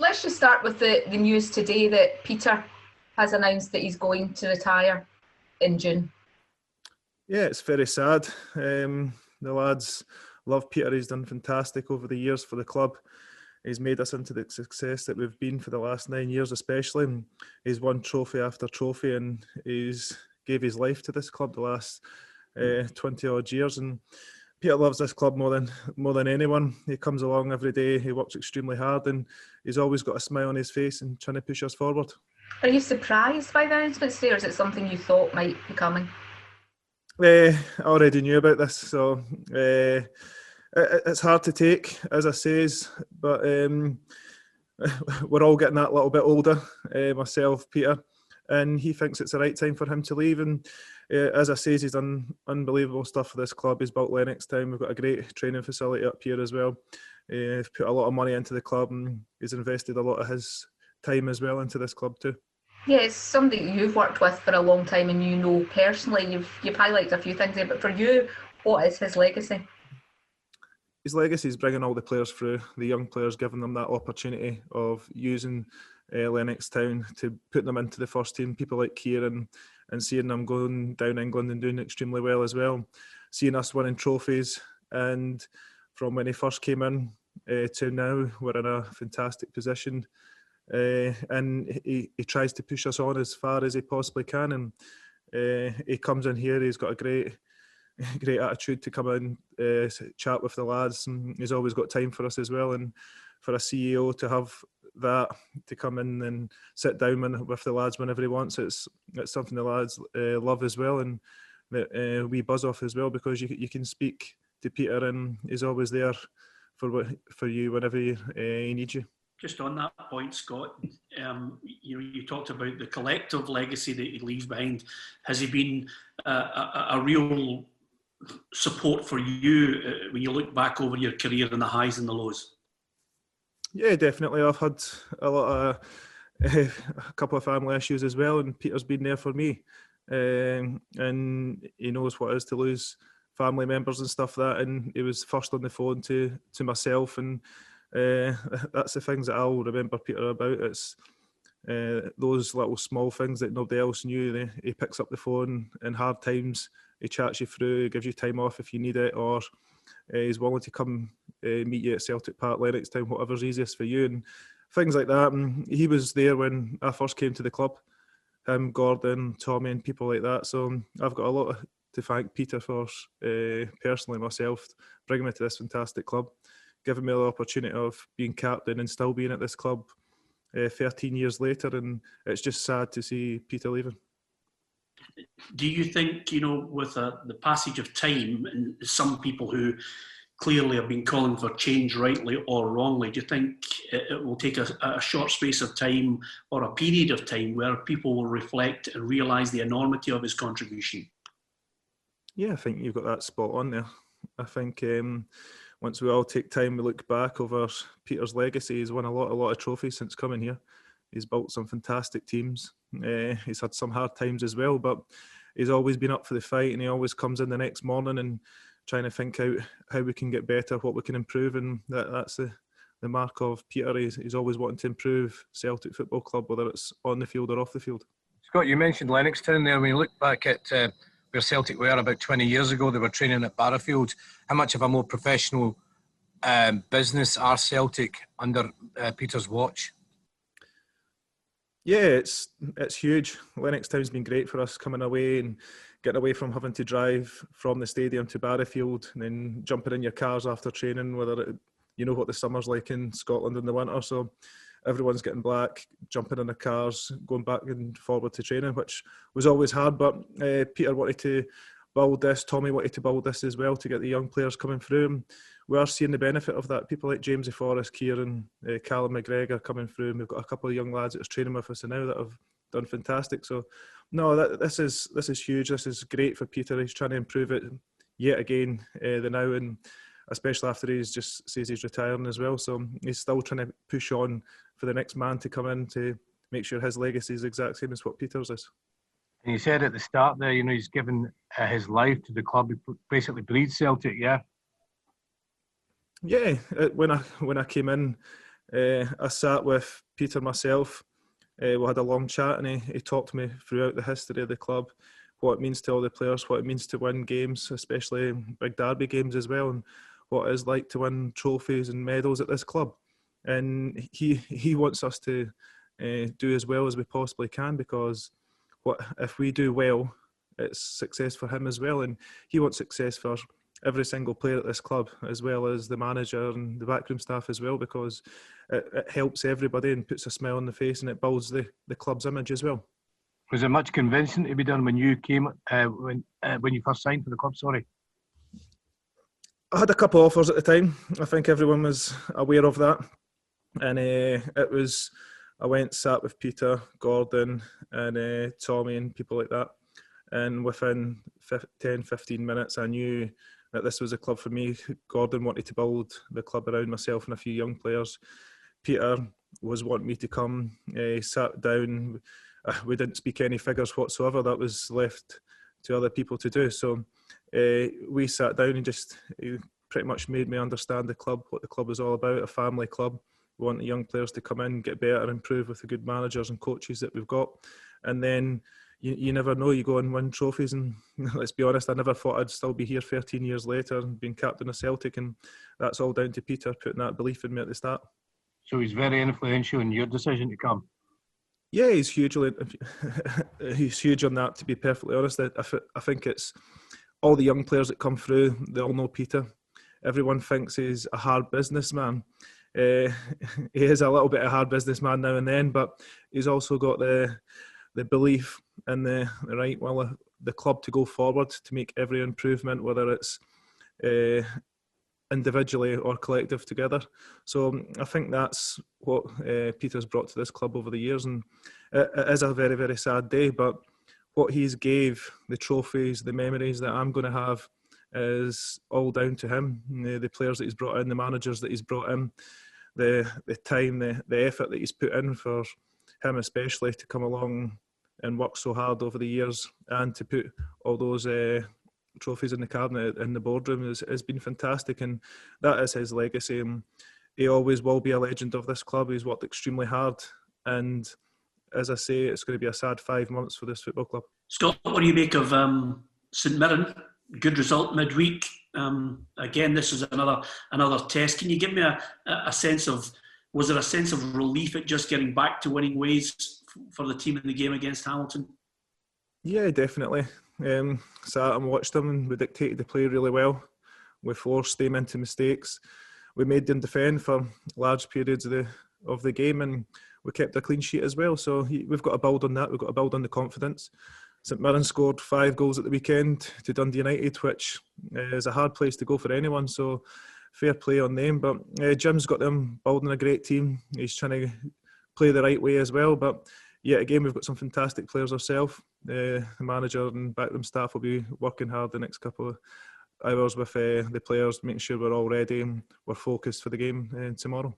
let's just start with the news today that Peter has announced that he's going to retire in June. Yeah, it's very sad. The lads love Peter. He's done fantastic over the years for the club. He's made us into the success that we've been for the last 9 years especially. He's won trophy after trophy, and he's gave his life to this club the last 20 odd years. And Peter loves this club more than anyone. He comes along every day, he works extremely hard, and he's always got a smile on his face and trying to push us forward. Are you surprised by the announcement today, or is it something you thought might be coming? I already knew about this, so it's hard to take, as I says, but we're all getting that little bit older, myself, Peter, and he thinks it's the right time for him to leave. And as I says, he's done unbelievable stuff for this club. He's built Lennoxtown. We've got a great training facility up here as well. He's put a lot of money into the club, and he's invested a lot of his time as well into this club too. Yeah, it's somebody you've worked with for a long time and you know personally. You've highlighted a few things there, but for you, what is his legacy? His legacy is bringing all the players through, the young players, giving them that opportunity of using Lennoxtown to put them into the first team. People like Kieran, and seeing them going down England and doing extremely well as well. Seeing us winning trophies, and from when he first came in to now, we're in a fantastic position. And he tries to push us on as far as he possibly can, and he comes in here, he's got a great attitude to come in, chat with the lads, and he's always got time for us as well. And for a CEO to have that, to come in and sit down with the lads whenever he wants, it's something the lads love as well, and that we buzz off as well, because you can speak to Peter and he's always there for you whenever he needs you. Just on that point, Scott, you talked about the collective legacy that he leaves behind. Has he been a real support for you when you look back over your career and the highs and the lows? Yeah, definitely. I've had a couple of family issues as well, and Peter's been there for me. And he knows what it is to lose family members and stuff like that, and he was first on the phone to myself, and that's the things that I'll remember Peter about. It's those little small things that nobody else knew. He picks up the phone in hard times, he chats you through, he gives you time off if you need it, or he's willing to come meet you at Celtic Park, Lennoxtown, whatever's easiest for you, and things like that. And he was there when I first came to the club, him, Gordon, Tommy, and people like that. So I've got a lot to thank Peter for, personally myself, bringing me to this fantastic club, giving me the opportunity of being captain and still being at this club 13 years later. And it's just sad to see Peter leaving. Do you think, with the passage of time, and some people who clearly have been calling for change rightly or wrongly, do you think it will take a short space of time or a period of time where people will reflect and realise the enormity of his contribution? Yeah, I think you've got that spot on there. I think once we all take time, we look back over Peter's legacy. He's won a lot of trophies since coming here. He's built some fantastic teams. He's had some hard times as well, but he's always been up for the fight, and he always comes in the next morning and trying to think out how we can get better, what we can improve, and that's the mark of Peter. He's always wanting to improve Celtic Football Club, whether it's on the field or off the field. Scott, you mentioned Lennoxtown there. When you look back at where Celtic were about 20 years ago, they were training at Barrowfield. How much of a more professional business are Celtic under Peter's watch? Yeah, it's huge. Lennoxtown's been great for us, coming away and getting away from having to drive from the stadium to Barrowfield and then jumping in your cars after training, you know what the summer's like in Scotland in the winter, so everyone's getting black, jumping in their cars, going back and forward to training, which was always hard. But Peter wanted to build this, Tommy wanted to build this as well to get the young players coming through. And we are seeing the benefit of that. People like Jamesy Forrest, Kieran, Callum McGregor coming through, and we've got a couple of young lads that's training with us now that have done fantastic. So no, this is huge. This is great for Peter. He's trying to improve it yet again the now, and especially after he's just says he's retiring as well. So he's still trying to push on for the next man to come in to make sure his legacy is the exact same as what Peter's is. And you said at the start there, he's given his life to the club. He basically bleeds Celtic, yeah? Yeah, when I came in, I sat with Peter myself. We had a long chat, and he talked to me throughout the history of the club, what it means to all the players, what it means to win games, especially big derby games as well, and what it's like to win trophies and medals at this club. And he wants us to do as well as we possibly can, because what if we do well, it's success for him as well, and he wants success for every single player at this club, as well as the manager and the backroom staff as well, because it helps everybody and puts a smile on the face, and it builds the club's image as well. Was there much convincing to be done when you came, when you first signed for the club? Sorry. I had a couple of offers at the time. I think everyone was aware of that. And it was, I went, sat with Peter, Gordon and Tommy and people like that. And within 10, 15 minutes, I knew that this was a club for me. Gordon wanted to build the club around myself and a few young players. Peter was wanting me to come, sat down. We didn't speak any figures whatsoever. That was left to other people to do. So we sat down and just pretty much made me understand the club, what the club was all about, a family club. We want the young players to come in, get better, improve with the good managers and coaches that we've got. And then you never know, you go and win trophies. And let's be honest, I never thought I'd still be here 13 years later and being captain of Celtic. And that's all down to Peter putting that belief in me at the start. So he's very influential in your decision to come? Yeah, he's huge on that, to be perfectly honest. I think it's all the young players that come through, they all know Peter. Everyone thinks he's a hard businessman. He is a little bit of a hard businessman now and then, but he's also got the belief and the right will of the club to go forward, to make every improvement, whether it's individually or collective together. So I think that's what Peter's brought to this club over the years, and it is a very, very sad day, but what he's gave, the trophies, the memories that I'm going to have, is all down to him. The players that he's brought in, the managers that he's brought in, the time, the effort that he's put in for him especially to come along and work so hard over the years, and to put all those trophies in the cabinet in the boardroom has been fantastic, and that is his legacy. He always will be a legend of this club. He's worked extremely hard, and as I say, it's going to be a sad 5 months for this football club. Scott, what do you make of St Mirren? Good result midweek. Again, this is another test. Can you give me a sense of, was there a sense of relief at just getting back to winning ways for the team in the game against Hamilton? Yeah, definitely. Sat and watched them, and we dictated the play really well. We forced them into mistakes. We made them defend for large periods of the game, and we kept a clean sheet as well. So we've got to build on that. We've got to build on the confidence. St Mirren scored 5 goals at the weekend to Dundee United, which is a hard place to go for anyone. So fair play on them. But Jim's got them building a great team. He's trying to play the right way as well. But yeah, again, we've got some fantastic players ourselves. The manager and backroom staff will be working hard the next couple of hours with the players, making sure we're all ready and we're focused for the game tomorrow.